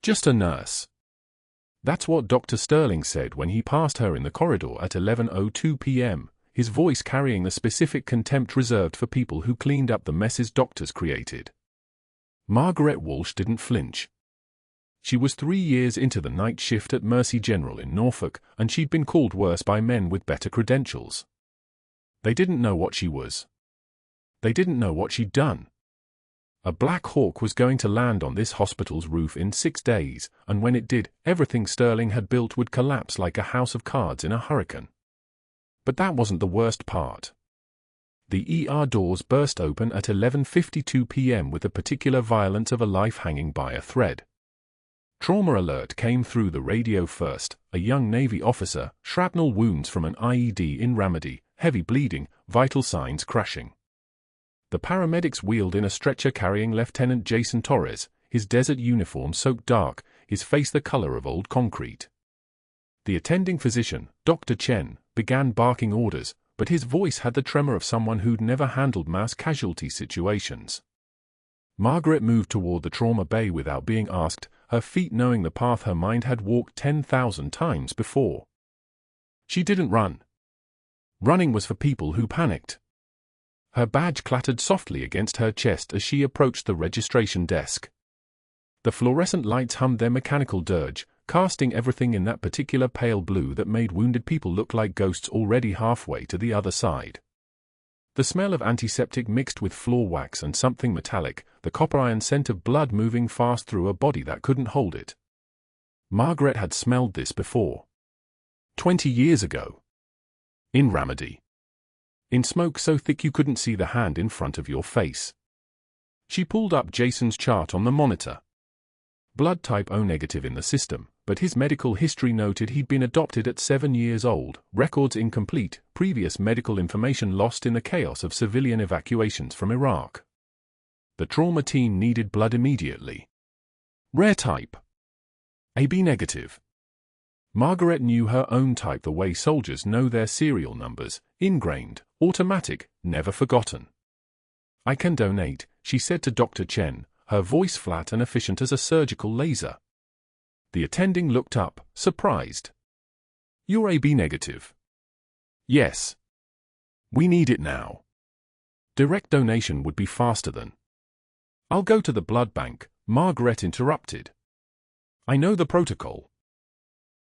Just a nurse. That's what Dr. Sterling said when he passed her in the corridor at 11:02 p.m., his voice carrying the specific contempt reserved for people who cleaned up the messes doctors created. Margaret Walsh didn't flinch. She was 3 years into the night shift at Mercy General in Norfolk, and she'd been called worse by men with better credentials. They didn't know what she was. They didn't know what she'd done. A Black Hawk was going to land on this hospital's roof in 6 days, and when it did, everything Sterling had built would collapse like a house of cards in a hurricane. But that wasn't the worst part. The ER doors burst open at 11:52 p.m. with the particular violence of a life hanging by a thread. Trauma alert came through the radio first, a young Navy officer, shrapnel wounds from an IED in Ramadi, heavy bleeding, vital signs crashing. The paramedics wheeled in a stretcher carrying Lieutenant Jason Torres, his desert uniform soaked dark, his face the color of old concrete. The attending physician, Dr. Chen, began barking orders, but his voice had the tremor of someone who'd never handled mass casualty situations. Margaret moved toward the trauma bay without being asked, her feet knowing the path her mind had walked 10,000 times before. She didn't run. Running was for people who panicked. Her badge clattered softly against her chest as she approached the registration desk. The fluorescent lights hummed their mechanical dirge, casting everything in that particular pale blue that made wounded people look like ghosts already halfway to the other side. The smell of antiseptic mixed with floor wax and something metallic, the copper iron scent of blood moving fast through a body that couldn't hold it. Margaret had smelled this before. 20 years ago. In Ramadi. In smoke so thick you couldn't see the hand in front of your face. She pulled up Jason's chart on the monitor. Blood type O negative in the system, but his medical history noted he'd been adopted at 7 years old, records incomplete, previous medical information lost in the chaos of civilian evacuations from Iraq. The trauma team needed blood immediately. Rare type. AB negative. Margaret knew her own type the way soldiers know their serial numbers, ingrained, automatic, never forgotten. I can donate, she said to Dr. Chen, her voice flat and efficient as a surgical laser. The attending looked up, surprised. You're AB negative. Yes. We need it now. Direct donation would be faster than. I'll go to the blood bank, Margaret interrupted. I know the protocol.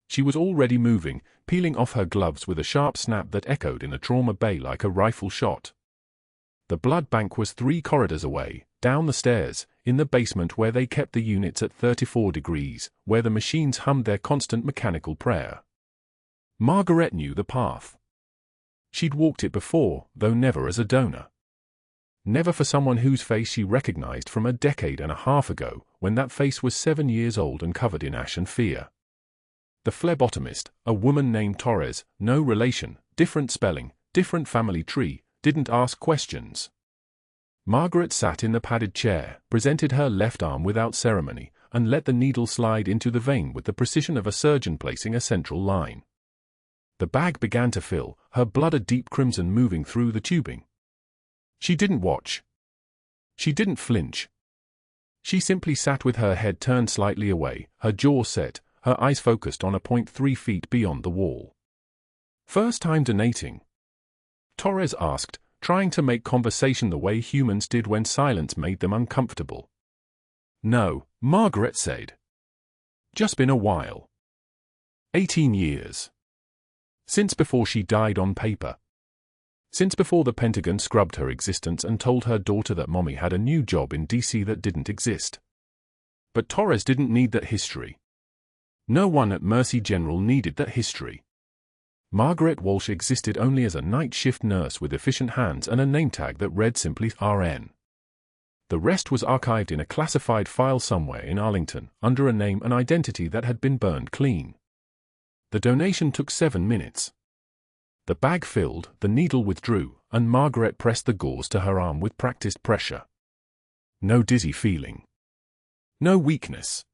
She was already moving, peeling off her gloves with a sharp snap that echoed in the trauma bay like a rifle shot. The blood bank was 3 corridors away, down the stairs, in the basement where they kept the units at 34 degrees, where the machines hummed their constant mechanical prayer. Margaret knew the path. She'd walked it before, though never as a donor. Never for someone whose face she recognized from a decade and a half ago, when that face was 7 years old and covered in ash and fear. The phlebotomist, a woman named Torres, no relation, different spelling, different family tree, didn't ask questions. Margaret sat in the padded chair, presented her left arm without ceremony, and let the needle slide into the vein with the precision of a surgeon placing a central line. The bag began to fill, her blood a deep crimson moving through the tubing. She didn't watch. She didn't flinch. She simply sat with her head turned slightly away, her jaw set, her eyes focused on a point 3 feet beyond the wall. First time donating? Torres asked, trying to make conversation the way humans did when silence made them uncomfortable. No, Margaret said. Just been a while. 18 years. Since before she died on paper. Since before the Pentagon scrubbed her existence and told her daughter that Mommy had a new job in DC that didn't exist. But Torres didn't need that history. No one at Mercy General needed that history. Margaret Walsh existed only as a night shift nurse with efficient hands and a name tag that read simply RN. The rest was archived in a classified file somewhere in Arlington, under a name and identity that had been burned clean. The donation took 7 minutes. The bag filled, the needle withdrew, and Margaret pressed the gauze to her arm with practiced pressure. No dizzy feeling. No weakness.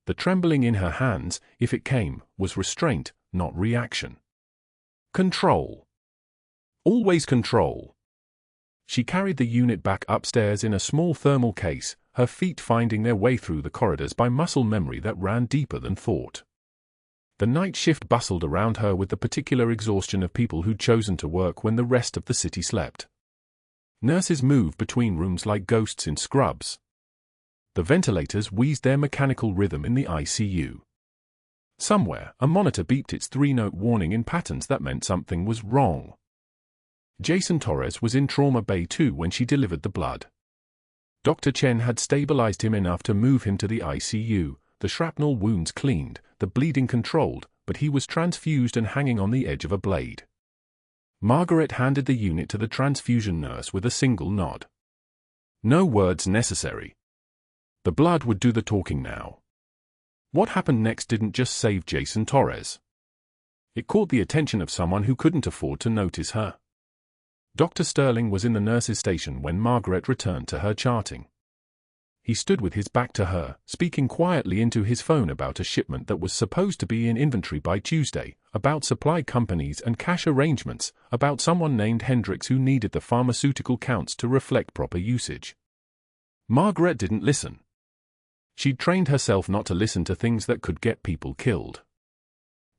The trembling in her hands, if it came, was restraint, not reaction. Control. Always control. She carried the unit back upstairs in a small thermal case, her feet finding their way through the corridors by muscle memory that ran deeper than thought. The night shift bustled around her with the particular exhaustion of people who'd chosen to work when the rest of the city slept. Nurses moved between rooms like ghosts in scrubs. The ventilators wheezed their mechanical rhythm in the ICU. Somewhere, a monitor beeped its three-note warning in patterns that meant something was wrong. Jason Torres was in trauma bay too when she delivered the blood. Dr. Chen had stabilized him enough to move him to the ICU, the shrapnel wounds cleaned, the bleeding controlled, but he was transfused and hanging on the edge of a blade. Margaret handed the unit to the transfusion nurse with a single nod. No words necessary. The blood would do the talking now. What happened next didn't just save Jason Torres. It caught the attention of someone who couldn't afford to notice her. Dr. Sterling was in the nurse's station when Margaret returned to her charting. He stood with his back to her, speaking quietly into his phone about a shipment that was supposed to be in inventory by Tuesday, about supply companies and cash arrangements, about someone named Hendricks who needed the pharmaceutical counts to reflect proper usage. Margaret didn't listen. She'd trained herself not to listen to things that could get people killed.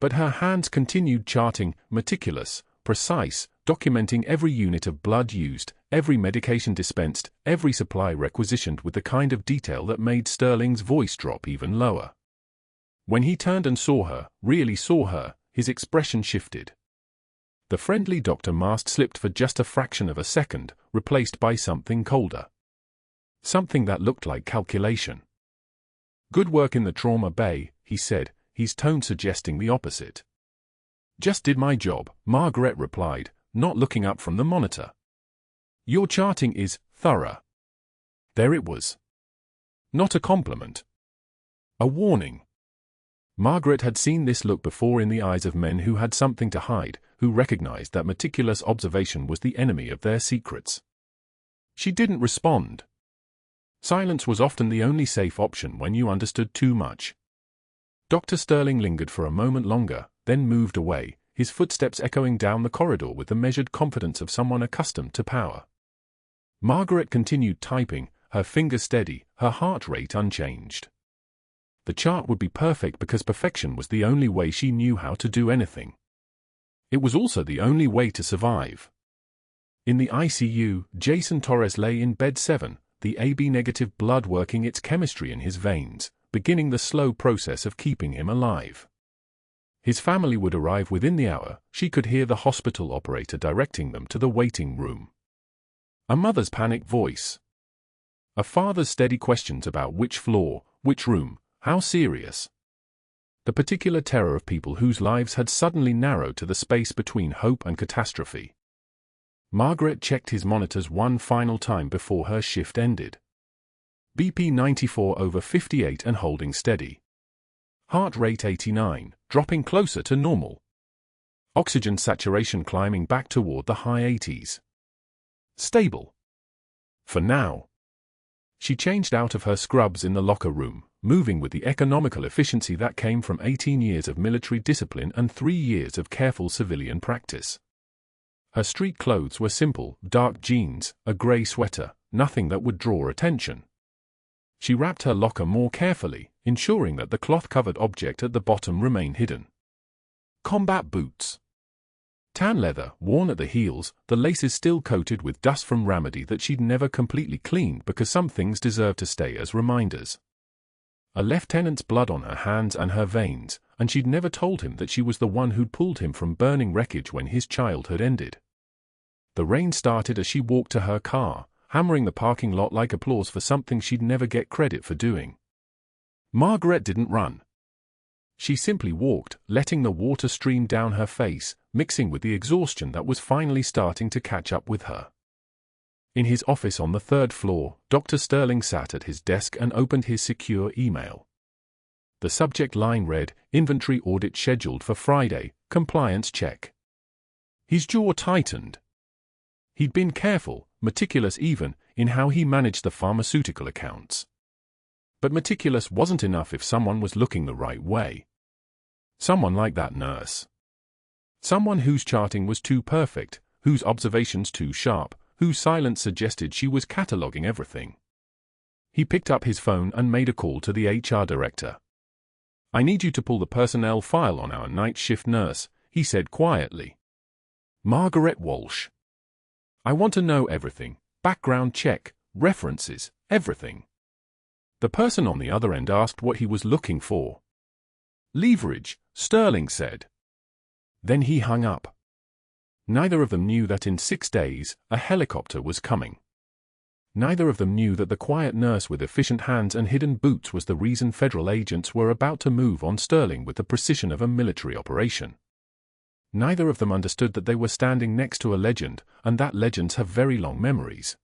But her hands continued charting, meticulous, precise, documenting every unit of blood used, every medication dispensed, every supply requisitioned with the kind of detail that made Sterling's voice drop even lower. When he turned and saw her, really saw her, his expression shifted. The friendly doctor mask slipped for just a fraction of a second, replaced by something colder. Something that looked like calculation. "Good work in the trauma bay," he said, his tone suggesting the opposite. "Just did my job," Margaret replied, not looking up from the monitor. "Your charting is thorough." There it was. Not a compliment. A warning. Margaret had seen this look before in the eyes of men who had something to hide, who recognized that meticulous observation was the enemy of their secrets. She didn't respond. Silence was often the only safe option when you understood too much. Dr. Sterling lingered for a moment longer, then moved away, his footsteps echoing down the corridor with the measured confidence of someone accustomed to power. Margaret continued typing, her fingers steady, her heart rate unchanged. The chart would be perfect because perfection was the only way she knew how to do anything. It was also the only way to survive. In the ICU, Jason Torres lay in bed 7, the AB-negative blood working its chemistry in his veins, beginning the slow process of keeping him alive. His family would arrive within the hour. She could hear the hospital operator directing them to the waiting room. A mother's panicked voice. A father's steady questions about which floor, which room, how serious. The particular terror of people whose lives had suddenly narrowed to the space between hope and catastrophe. Margaret checked his monitors one final time before her shift ended. BP 94/58 and holding steady. Heart rate 89, dropping closer to normal. Oxygen saturation climbing back toward the high 80s. Stable. For now. She changed out of her scrubs in the locker room, moving with the economical efficiency that came from 18 years of military discipline and 3 years of careful civilian practice. Her street clothes were simple, dark jeans, a gray sweater, nothing that would draw attention. She wrapped her locker more carefully, ensuring that the cloth-covered object at the bottom remained hidden. Combat boots. Tan leather, worn at the heels, the laces still coated with dust from remedy that she'd never completely cleaned because some things deserve to stay as reminders. A lieutenant's blood on her hands and her veins, and she'd never told him that she was the one who'd pulled him from burning wreckage when his childhood ended. The rain started as she walked to her car, hammering the parking lot like applause for something she'd never get credit for doing. Margaret didn't run. She simply walked, letting the water stream down her face, mixing with the exhaustion that was finally starting to catch up with her. In his office on the 3rd floor, Dr. Sterling sat at his desk and opened his secure email. The subject line read, "Inventory audit scheduled for Friday, compliance check." His jaw tightened. He'd been careful, meticulous even, in how he managed the pharmaceutical accounts. But meticulous wasn't enough if someone was looking the right way. Someone like that nurse. Someone whose charting was too perfect, whose observations too sharp, whose silence suggested she was cataloging everything. He picked up his phone and made a call to the HR director. "I need you to pull the personnel file on our night shift nurse," he said quietly. "Margaret Walsh. I want to know everything, background check, references, everything." The person on the other end asked what he was looking for. "Leverage," Sterling said. Then he hung up. Neither of them knew that in 6 days, a helicopter was coming. Neither of them knew that the quiet nurse with efficient hands and hidden boots was the reason federal agents were about to move on Sterling with the precision of a military operation. Neither of them understood that they were standing next to a legend, and that legends have very long memories.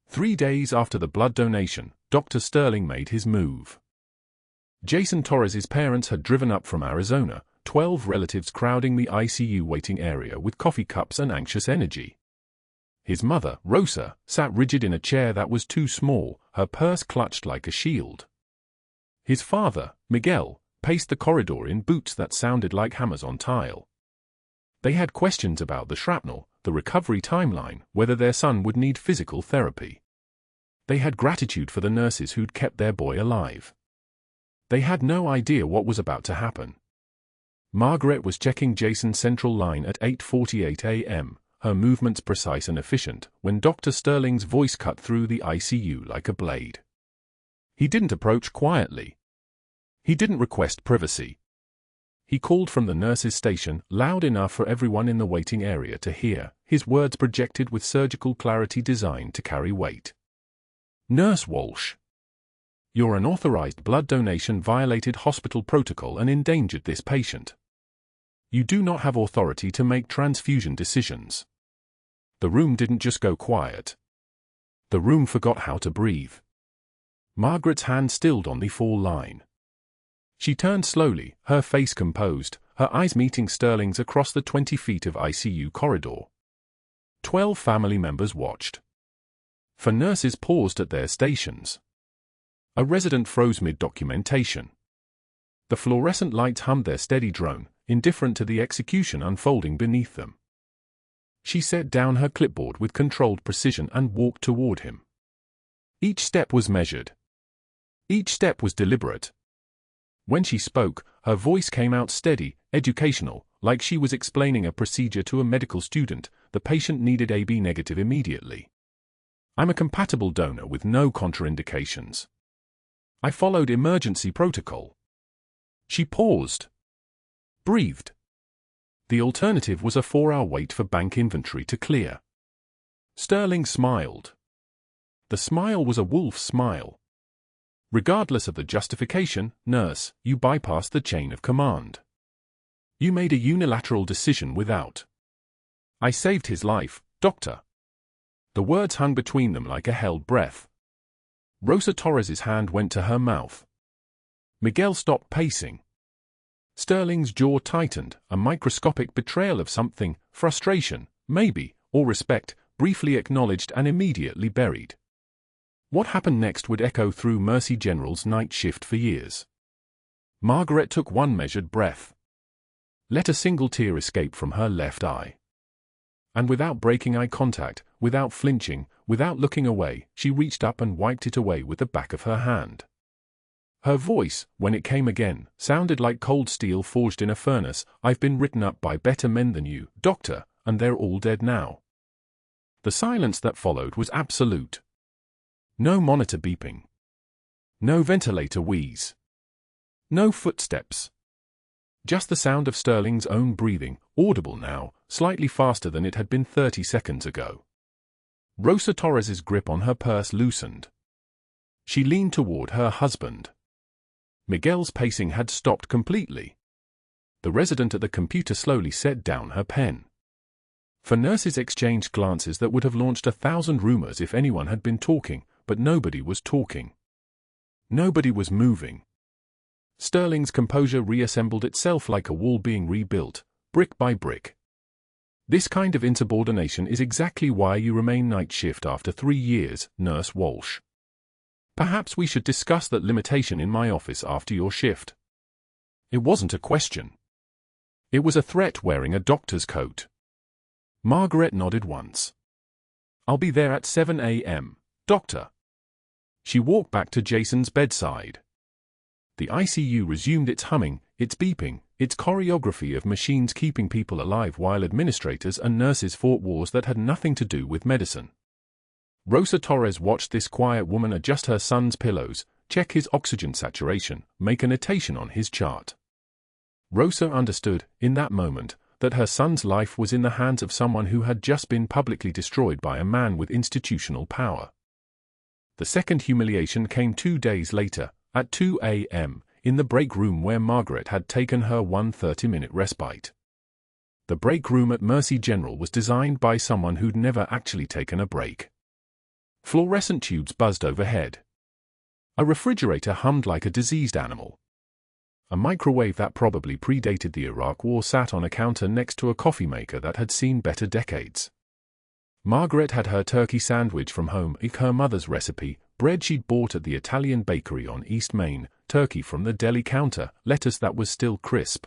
3 days after the blood donation, Dr. Sterling made his move. Jason Torres's parents had driven up from Arizona, 12 relatives crowding the ICU waiting area with coffee cups and anxious energy. His mother, Rosa, sat rigid in a chair that was too small, her purse clutched like a shield. His father, Miguel, paced the corridor in boots that sounded like hammers on tile. They had questions about the shrapnel, the recovery timeline, whether their son would need physical therapy. They had gratitude for the nurses who'd kept their boy alive. They had no idea what was about to happen. Margaret was checking Jason's central line at 8:48 a.m., her movements precise and efficient, when Dr. Sterling's voice cut through the ICU like a blade. He didn't approach quietly. He didn't request privacy. He called from the nurse's station, loud enough for everyone in the waiting area to hear, his words projected with surgical clarity designed to carry weight. "Nurse Walsh. Your unauthorized blood donation violated hospital protocol and endangered this patient. You do not have authority to make transfusion decisions." The room didn't just go quiet. The room forgot how to breathe. Margaret's hand stilled on the fall line. She turned slowly, her face composed, her eyes meeting Sterling's across the 20 feet of ICU corridor. 12 family members watched. 4 nurses paused at their stations. A resident froze mid-documentation. The fluorescent lights hummed their steady drone, indifferent to the execution unfolding beneath them. She set down her clipboard with controlled precision and walked toward him. Each step was measured. Each step was deliberate. When she spoke, her voice came out steady, educational, like she was explaining a procedure to a medical student. The patient needed AB negative immediately. I'm a compatible donor with no contraindications. I followed emergency protocol. She paused. Breathed. The alternative was a 4-hour wait for bank inventory to clear. Sterling smiled. The smile was a wolf's smile. Regardless of the justification, nurse, you bypassed the chain of command. You made a unilateral decision without. I saved his life, doctor. The words hung between them like a held breath. Rosa Torres's hand went to her mouth. Miguel stopped pacing. Sterling's jaw tightened, a microscopic betrayal of something, frustration, maybe, or respect, briefly acknowledged and immediately buried. What happened next would echo through Mercy General's night shift for years. Margaret took one measured breath. Let a single tear escape from her left eye. And without breaking eye contact, without flinching, without looking away, she reached up and wiped it away with the back of her hand. Her voice, when it came again, sounded like cold steel forged in a furnace. I've been written up by better men than you, doctor, and they're all dead now. The silence that followed was absolute. No monitor beeping. No ventilator wheeze. No footsteps. Just the sound of Sterling's own breathing, audible now, slightly faster than it had been 30 seconds ago. Rosa Torres's grip on her purse loosened. She leaned toward her husband. Miguel's pacing had stopped completely. The resident at the computer slowly set down her pen. 4 nurses exchanged glances that would have launched 1,000 rumors if anyone had been talking, but nobody was talking. Nobody was moving. Sterling's composure reassembled itself like a wall being rebuilt, brick by brick. This kind of insubordination is exactly why you remain night shift after 3 years, Nurse Walsh. Perhaps we should discuss that limitation in my office after your shift. It wasn't a question. It was a threat wearing a doctor's coat. Margaret nodded once. I'll be there at 7 a.m., doctor. She walked back to Jason's bedside. The ICU resumed its humming, its beeping, its choreography of machines keeping people alive while administrators and nurses fought wars that had nothing to do with medicine. Rosa Torres watched this quiet woman adjust her son's pillows, check his oxygen saturation, make a notation on his chart. Rosa understood, in that moment, that her son's life was in the hands of someone who had just been publicly destroyed by a man with institutional power. The second humiliation came 2 days later, at 2 a.m., in the break room where Margaret had taken her 30-minute respite. The break room at Mercy General was designed by someone who'd never actually taken a break. Fluorescent tubes buzzed overhead. A refrigerator hummed like a diseased animal. A microwave that probably predated the Iraq War sat on a counter next to a coffee maker that had seen better decades. Margaret had her turkey sandwich from home, her mother's recipe, bread she'd bought at the Italian bakery on East Main, turkey from the deli counter, lettuce that was still crisp.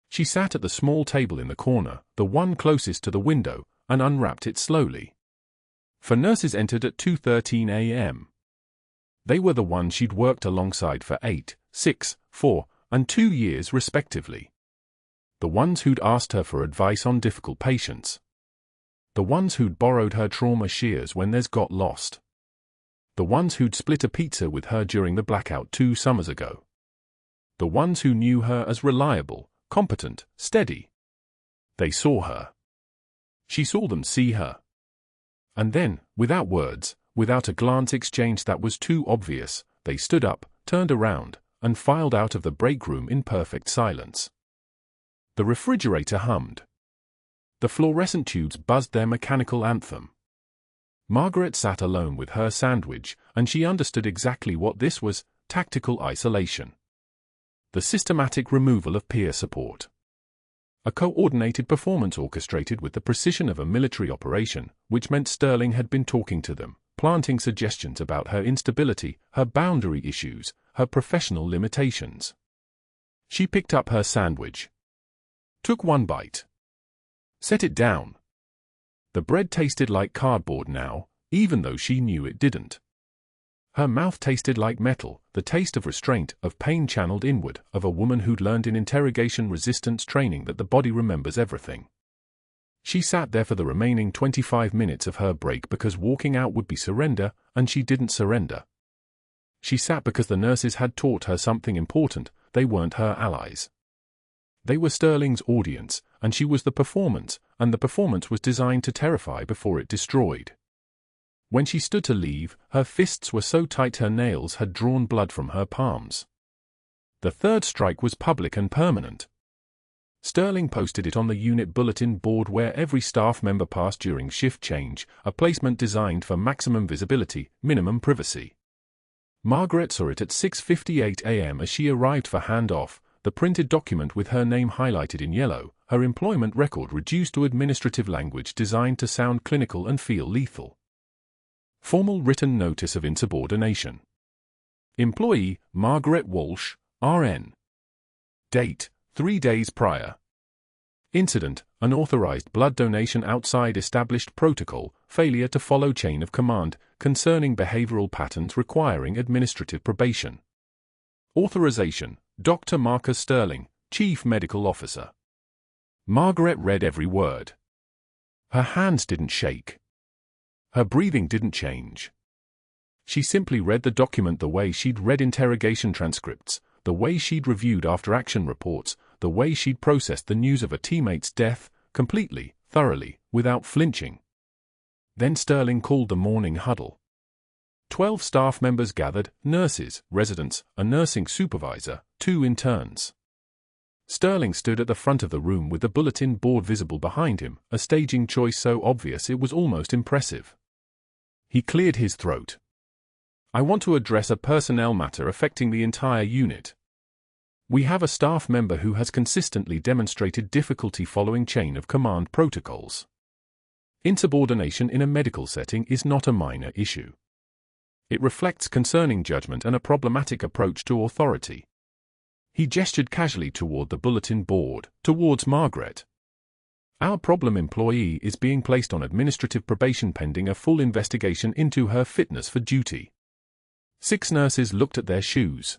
She sat at the small table in the corner, the one closest to the window, and unwrapped it slowly. For nurses entered at 2:13 a.m. They were the ones she'd worked alongside for 8, 6, 4, and 2 years respectively. The ones who'd asked her for advice on difficult patients. The ones who'd borrowed her trauma shears when theirs got lost. The ones who'd split a pizza with her during the blackout 2 summers ago. The ones who knew her as reliable, competent, steady. They saw her. She saw them see her. And then, without words, without a glance exchanged that was too obvious, they stood up, turned around, and filed out of the break room in perfect silence. The refrigerator hummed. The fluorescent tubes buzzed their mechanical anthem. Margaret sat alone with her sandwich, and she understood exactly what this was: tactical isolation. The systematic removal of peer support. A coordinated performance orchestrated with the precision of a military operation, which meant Sterling had been talking to them, planting suggestions about her instability, her boundary issues, her professional limitations. She picked up her sandwich. Took one bite. Set it down. The bread tasted like cardboard now, even though she knew it didn't. Her mouth tasted like metal, the taste of restraint, of pain channeled inward, of a woman who'd learned in interrogation resistance training that the body remembers everything. She sat there for the remaining 25 minutes of her break because walking out would be surrender, and she didn't surrender. She sat because the nurses had taught her something important: they weren't her allies. They were Sterling's audience, and she was the performance, and the performance was designed to terrify before it destroyed. When she stood to leave, her fists were so tight her nails had drawn blood from her palms. The third strike was public and permanent. Sterling posted it on the unit bulletin board where every staff member passed during shift change, a placement designed for maximum visibility, minimum privacy. Margaret saw it at 6:58 a.m. as she arrived for handoff, the printed document with her name highlighted in yellow, her employment record reduced to administrative language designed to sound clinical and feel lethal. Formal written notice of insubordination. Employee, Margaret Walsh, RN. Date, 3 days prior. Incident, unauthorized blood donation outside established protocol, failure to follow chain of command, concerning behavioral patterns requiring administrative probation. Authorization, Dr. Marcus Sterling, Chief Medical Officer. Margaret read every word. Her hands didn't shake. Her breathing didn't change. She simply read the document the way she'd read interrogation transcripts, the way she'd reviewed after-action reports, the way she'd processed the news of a teammate's death, completely, thoroughly, without flinching. Then Sterling called the morning huddle. 12 staff members gathered, nurses, residents, a nursing supervisor, 2 interns. Sterling stood at the front of the room with the bulletin board visible behind him, a staging choice so obvious it was almost impressive. He cleared his throat. I want to address a personnel matter affecting the entire unit. We have a staff member who has consistently demonstrated difficulty following chain of command protocols. Insubordination in a medical setting is not a minor issue. It reflects concerning judgment and a problematic approach to authority. He gestured casually toward the bulletin board, towards Margaret. Our problem employee is being placed on administrative probation pending a full investigation into her fitness for duty. 6 nurses looked at their shoes.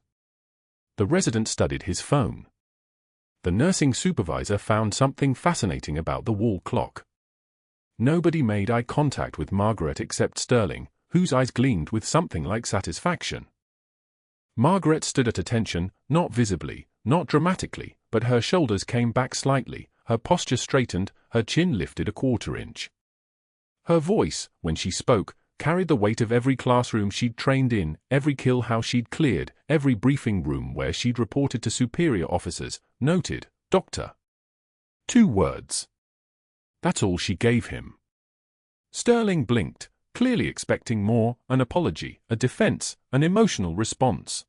The resident studied his phone. The nursing supervisor found something fascinating about the wall clock. Nobody made eye contact with Margaret except Sterling, whose eyes gleamed with something like satisfaction. Margaret stood at attention, not visibly, not dramatically, but her shoulders came back slightly, her posture straightened, her chin lifted a quarter inch. Her voice, when she spoke, carried the weight of every classroom she'd trained in, every kill house she'd cleared, every briefing room where she'd reported to superior officers, noted, "Doctor." 2 words. That's all she gave him. Sterling blinked, clearly expecting more, an apology, a defense, an emotional response.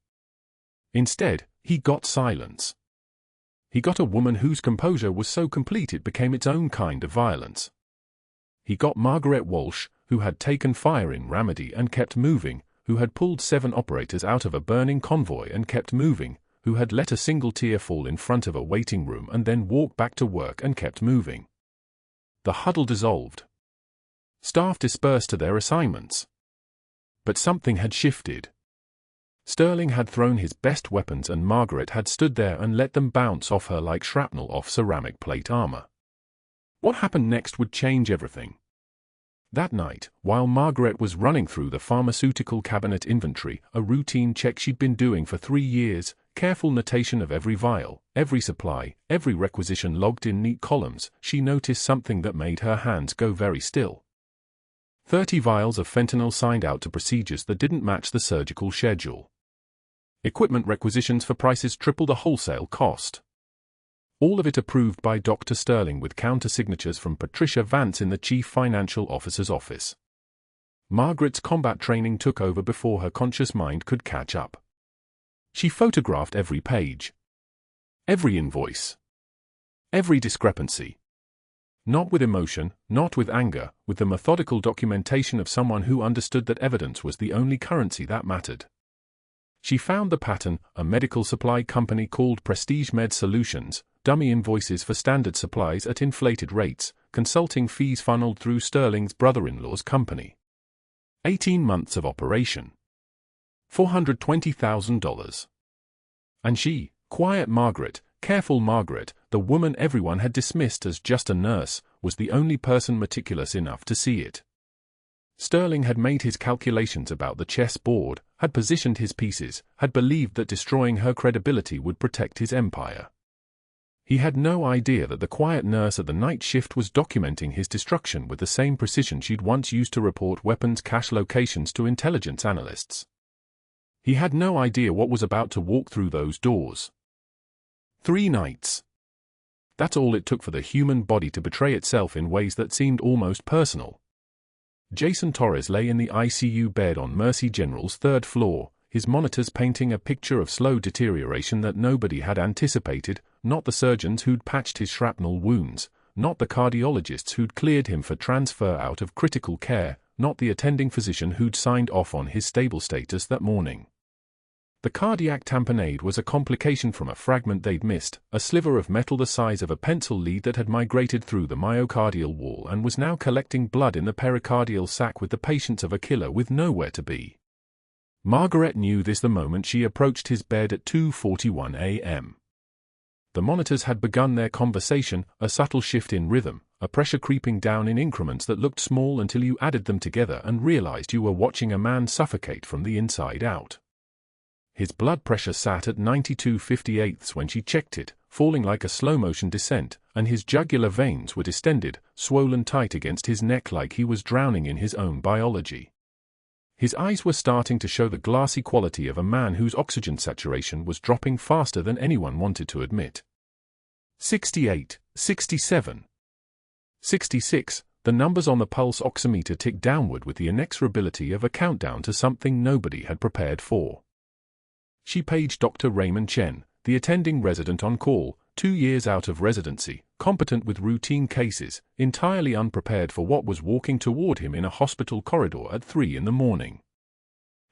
Instead, he got silence. He got a woman whose composure was so complete it became its own kind of violence. He got Margaret Walsh, who had taken fire in Ramadi and kept moving, who had pulled 7 operators out of a burning convoy and kept moving, who had let a single tear fall in front of a waiting room and then walked back to work and kept moving. The huddle dissolved. Staff dispersed to their assignments. But something had shifted. Sterling had thrown his best weapons and Margaret had stood there and let them bounce off her like shrapnel off ceramic plate armor. What happened next would change everything. That night, while Margaret was running through the pharmaceutical cabinet inventory, a routine check she'd been doing for 3 years, careful notation of every vial, every supply, every requisition logged in neat columns, she noticed something that made her hands go very still. 30 vials of fentanyl signed out to procedures that didn't match the surgical schedule. Equipment requisitions for prices triple the wholesale cost. All of it approved by Dr. Sterling with counter-signatures from Patricia Vance in the Chief Financial Officer's office. Margaret's combat training took over before her conscious mind could catch up. She photographed every page. Every invoice. Every discrepancy. Not with emotion, not with anger, with the methodical documentation of someone who understood that evidence was the only currency that mattered. She found the pattern, a medical supply company called Prestige Med Solutions, dummy invoices for standard supplies at inflated rates, consulting fees funneled through Sterling's brother-in-law's company. 18 months of operation. $420,000. And she, quiet Margaret, careful Margaret, the woman everyone had dismissed as just a nurse, was the only person meticulous enough to see it. Sterling had made his calculations about the chess board, had positioned his pieces, had believed that destroying her credibility would protect his empire. He had no idea that the quiet nurse at the night shift was documenting his destruction with the same precision she'd once used to report weapons cache locations to intelligence analysts. He had no idea what was about to walk through those doors. 3 nights. That's all it took for the human body to betray itself in ways that seemed almost personal. Jason Torres lay in the ICU bed on Mercy General's 3rd floor, his monitors painting a picture of slow deterioration that nobody had anticipated, not the surgeons who'd patched his shrapnel wounds, not the cardiologists who'd cleared him for transfer out of critical care, not the attending physician who'd signed off on his stable status that morning. The cardiac tamponade was a complication from a fragment they'd missed, a sliver of metal the size of a pencil lead that had migrated through the myocardial wall and was now collecting blood in the pericardial sac with the patience of a killer with nowhere to be. Margaret knew this the moment she approached his bed at 2:41 a.m. The monitors had begun their conversation, a subtle shift in rhythm, a pressure creeping down in increments that looked small until you added them together and realized you were watching a man suffocate from the inside out. His blood pressure sat at 92/58 when she checked it, falling like a slow-motion descent, and his jugular veins were distended, swollen tight against his neck like he was drowning in his own biology. His eyes were starting to show the glassy quality of a man whose oxygen saturation was dropping faster than anyone wanted to admit. 68, 67. 66, the numbers on the pulse oximeter ticked downward with the inexorability of a countdown to something nobody had prepared for. She paged Dr. Raymond Chen, the attending resident on call, 2 years out of residency, competent with routine cases, entirely unprepared for what was walking toward him in a hospital corridor at 3 in the morning.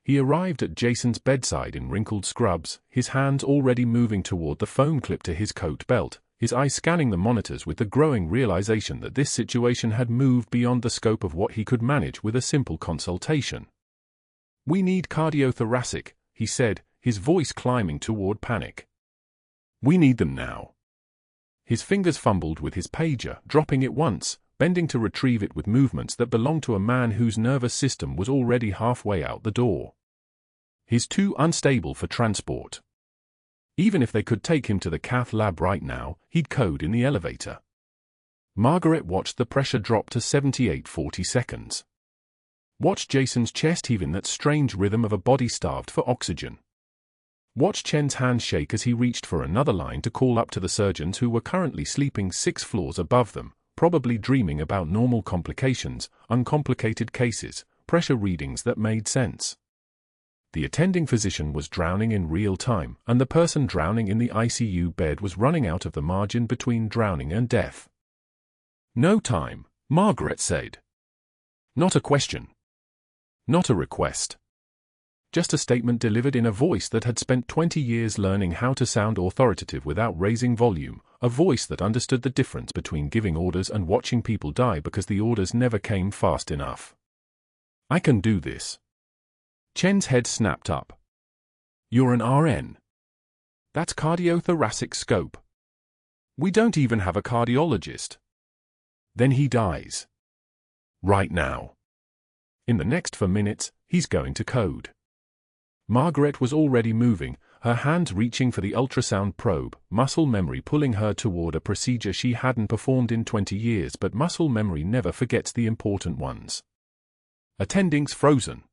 He arrived at Jason's bedside in wrinkled scrubs, his hands already moving toward the phone clip to his coat belt, his eyes scanning the monitors with the growing realization that this situation had moved beyond the scope of what he could manage with a simple consultation. "We need cardiothoracic," he said, his voice climbing toward panic. "We need them now." His fingers fumbled with his pager, dropping it once, bending to retrieve it with movements that belonged to a man whose nervous system was already halfway out the door. He's too unstable for transport. Even if they could take him to the cath lab right now, he'd code in the elevator. Margaret watched the pressure drop to 78/40 seconds. Watched Jason's chest heave in that strange rhythm of a body starved for oxygen. Watched Chen's hand shake as he reached for another line to call up to the surgeons who were currently sleeping 6 floors above them, probably dreaming about normal complications, uncomplicated cases, pressure readings that made sense. The attending physician was drowning in real time, and the person drowning in the ICU bed was running out of the margin between drowning and death. "No time," Margaret said. Not a question. Not a request. Just a statement delivered in a voice that had spent 20 years learning how to sound authoritative without raising volume, a voice that understood the difference between giving orders and watching people die because the orders never came fast enough. "I can do this." Chen's head snapped up. "You're an RN. That's cardiothoracic scope. We don't even have a cardiologist." Then he dies. Right now. In the next 4 minutes, he's going to code. Margaret was already moving, her hands reaching for the ultrasound probe, muscle memory pulling her toward a procedure she hadn't performed in 20 years, but muscle memory never forgets the important ones. Attending's frozen.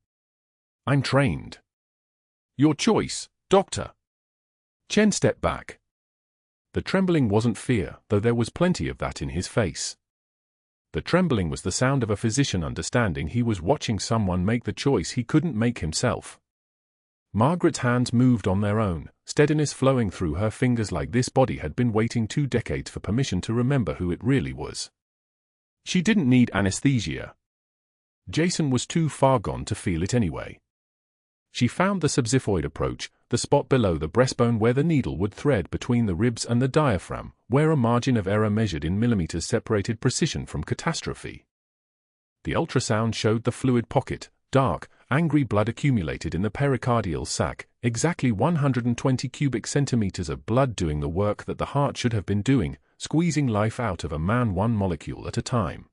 "I'm trained." "Your choice, doctor." Chen stepped back. The trembling wasn't fear, though there was plenty of that in his face. The trembling was the sound of a physician understanding he was watching someone make the choice he couldn't make himself. Margaret's hands moved on their own, steadiness flowing through her fingers like this body had been waiting 2 decades for permission to remember who it really was. She didn't need anesthesia. Jason was too far gone to feel it anyway. She found the subxiphoid approach, the spot below the breastbone where the needle would thread between the ribs and the diaphragm, where a margin of error measured in millimeters separated precision from catastrophe. The ultrasound showed the fluid pocket, dark, angry blood accumulated in the pericardial sac, exactly 120 cubic centimeters of blood doing the work that the heart should have been doing, squeezing life out of a man 1 molecule at a time.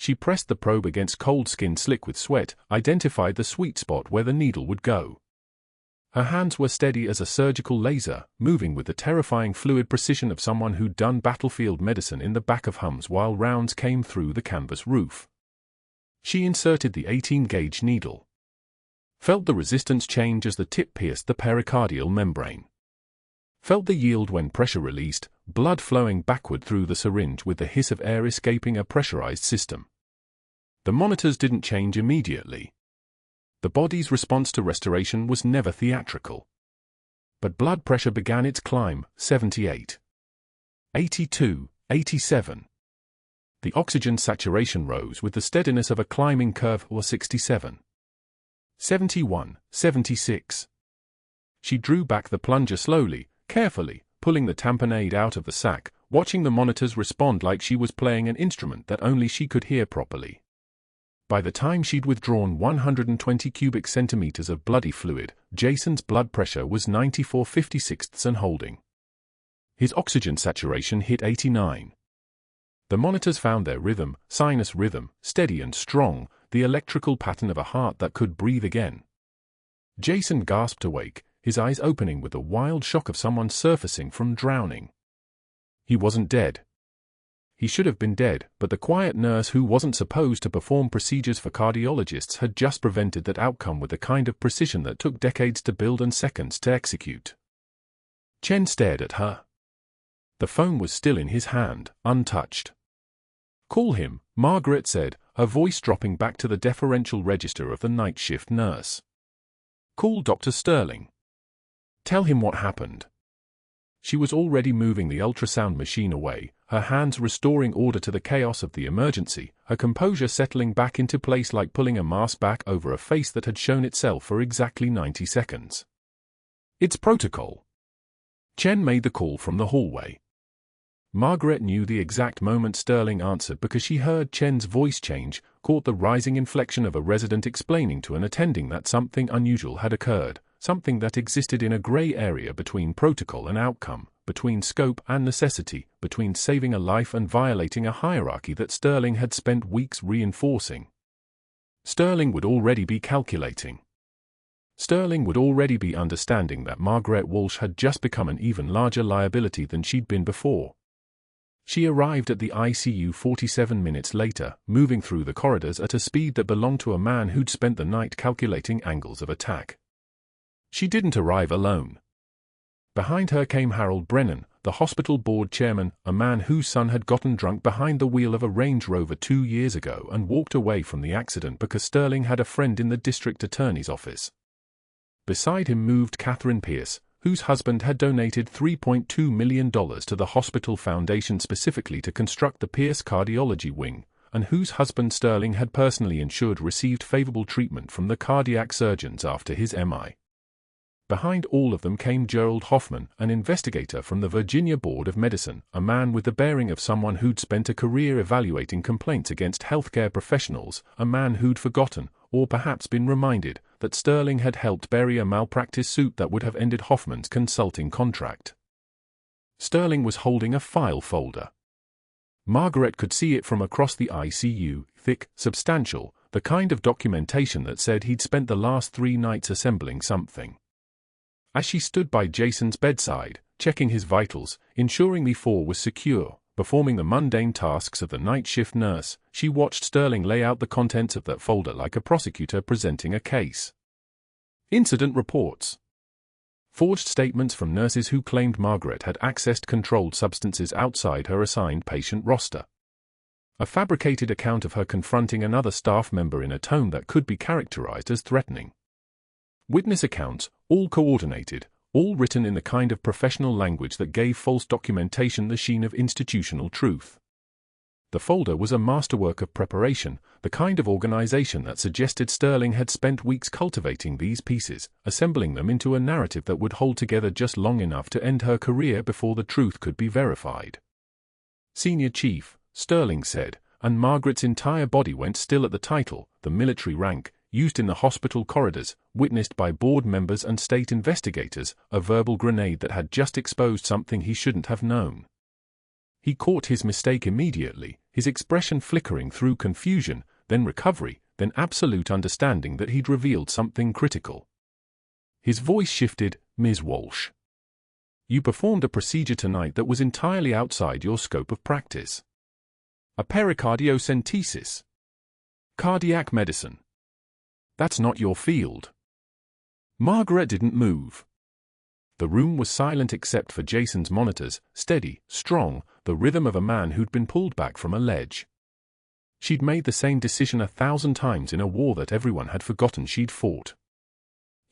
She pressed the probe against cold skin slick with sweat, identified the sweet spot where the needle would go. Her hands were steady as a surgical laser, moving with the terrifying fluid precision of someone who'd done battlefield medicine in the back of Hums while rounds came through the canvas roof. She inserted the 18-gauge needle. Felt the resistance change as the tip pierced the pericardial membrane. Felt the yield when pressure released, blood flowing backward through the syringe with the hiss of air escaping a pressurized system. The monitors didn't change immediately. The body's response to restoration was never theatrical. But blood pressure began its climb, 78. 82, 87. The oxygen saturation rose with the steadiness of a climbing curve, or 67. 71, 76. She drew back the plunger slowly, carefully, pulling the tamponade out of the sac, watching the monitors respond like she was playing an instrument that only she could hear properly. By the time she'd withdrawn 120 cubic centimeters of bloody fluid, Jason's blood pressure was 94/56 and holding. His oxygen saturation hit 89. The monitors found their rhythm, sinus rhythm, steady and strong, the electrical pattern of a heart that could breathe again. Jason gasped awake, his eyes opening with the wild shock of someone surfacing from drowning. He wasn't dead. He should have been dead, but the quiet nurse who wasn't supposed to perform procedures for cardiologists had just prevented that outcome with the kind of precision that took decades to build and seconds to execute. Chen stared at her. The phone was still in his hand, untouched. "Call him," Margaret said, her voice dropping back to the deferential register of the night shift nurse. "Call Dr. Sterling. Tell him what happened." She was already moving the ultrasound machine away, her hands restoring order to the chaos of the emergency, her composure settling back into place like pulling a mask back over a face that had shown itself for exactly 90 seconds. "It's protocol." Chen made the call from the hallway. Margaret knew the exact moment Sterling answered because she heard Chen's voice change, caught the rising inflection of a resident explaining to an attending that something unusual had occurred, something that existed in a gray area between protocol and outcome, between scope and necessity, between saving a life and violating a hierarchy that Sterling had spent weeks reinforcing. Sterling would already be calculating. Sterling would already be understanding that Margaret Walsh had just become an even larger liability than she'd been before. She arrived at the ICU 47 minutes later, moving through the corridors at a speed that belonged to a man who'd spent the night calculating angles of attack. She didn't arrive alone. Behind her came Harold Brennan, the hospital board chairman, a man whose son had gotten drunk behind the wheel of a Range Rover 2 years ago and walked away from the accident because Sterling had a friend in the district attorney's office. Beside him moved Catherine Pierce, whose husband had donated $3.2 million to the hospital foundation specifically to construct the Pierce cardiology wing, and whose husband Sterling had personally ensured received favorable treatment from the cardiac surgeons after his MI. Behind all of them came Gerald Hoffman, an investigator from the Virginia Board of Medicine, a man with the bearing of someone who'd spent a career evaluating complaints against healthcare professionals, a man who'd forgotten, or perhaps been reminded, that Sterling had helped bury a malpractice suit that would have ended Hoffman's consulting contract. Sterling was holding a file folder. Margaret could see it from across the ICU, thick, substantial, the kind of documentation that said he'd spent the last 3 nights assembling something. As she stood by Jason's bedside, checking his vitals, ensuring the IV was secure, performing the mundane tasks of the night shift nurse, she watched Sterling lay out the contents of that folder like a prosecutor presenting a case. Incident reports. Forged statements from nurses who claimed Margaret had accessed controlled substances outside her assigned patient roster. A fabricated account of her confronting another staff member in a tone that could be characterized as threatening. Witness accounts, all coordinated, all written in the kind of professional language that gave false documentation the sheen of institutional truth. The folder was a masterwork of preparation, the kind of organization that suggested Sterling had spent weeks cultivating these pieces, assembling them into a narrative that would hold together just long enough to end her career before the truth could be verified. Senior Chief, Sterling said, and Margaret's entire body went still at the title, the military rank, used in the hospital corridors, witnessed by board members and state investigators, a verbal grenade that had just exposed something he shouldn't have known. He caught his mistake immediately, his expression flickering through confusion, then recovery, then absolute understanding that he'd revealed something critical. His voice shifted, "Ms. Walsh. You performed a procedure tonight that was entirely outside your scope of practice. A pericardiocentesis. Cardiac medicine. That's not your field." Margaret didn't move. The room was silent except for Jason's monitors, steady, strong, the rhythm of a man who'd been pulled back from a ledge. She'd made the same decision 1,000 times in a war that everyone had forgotten she'd fought.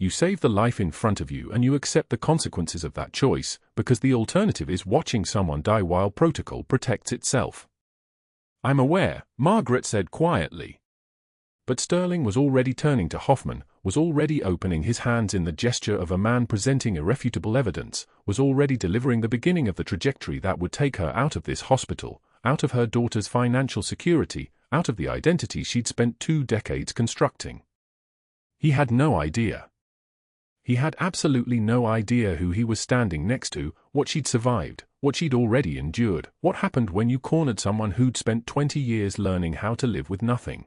You save the life in front of you and you accept the consequences of that choice, because the alternative is watching someone die while protocol protects itself. "I'm aware," Margaret said quietly. But Sterling was already turning to Hoffman, was already opening his hands in the gesture of a man presenting irrefutable evidence, was already delivering the beginning of the trajectory that would take her out of this hospital, out of her daughter's financial security, out of the identity she'd spent 2 decades constructing. He had no idea. He had absolutely no idea who he was standing next to, what she'd survived, what she'd already endured, what happened when you cornered someone who'd spent 20 years learning how to live with nothing.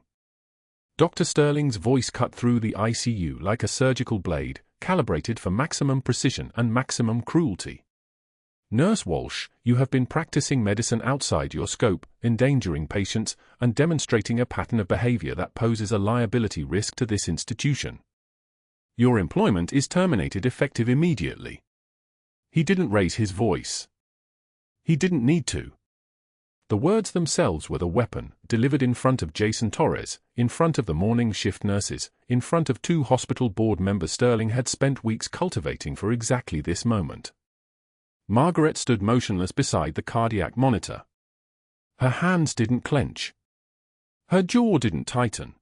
Dr. Sterling's voice cut through the ICU like a surgical blade, calibrated for maximum precision and maximum cruelty. "Nurse Walsh, you have been practicing medicine outside your scope, endangering patients, and demonstrating a pattern of behavior that poses a liability risk to this institution. Your employment is terminated effective immediately." He didn't raise his voice. He didn't need to. The words themselves were the weapon, delivered in front of Jason Torres, in front of the morning shift nurses, in front of 2 hospital board members Sterling had spent weeks cultivating for exactly this moment. Margaret stood motionless beside the cardiac monitor. Her hands didn't clench. Her jaw didn't tighten.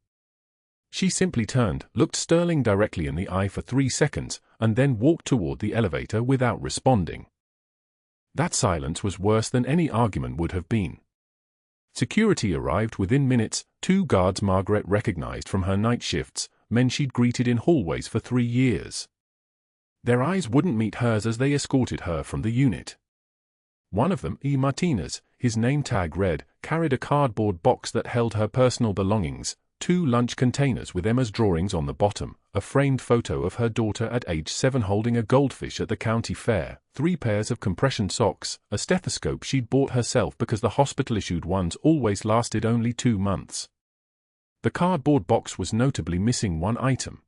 She simply turned, looked Sterling directly in the eye for 3 seconds, and then walked toward the elevator without responding. That silence was worse than any argument would have been. Security arrived within minutes, 2 guards Margaret recognized from her night shifts, men she'd greeted in hallways for 3 years. Their eyes wouldn't meet hers as they escorted her from the unit. One of them, E. Martinez, his name tag read, carried a cardboard box that held her personal belongings, 2 lunch containers with Emma's drawings on the bottom, a framed photo of her daughter at age 7 holding a goldfish at the county fair, 3 pairs of compression socks, a stethoscope she'd bought herself because the hospital-issued ones always lasted only 2 months. The cardboard box was notably missing one item.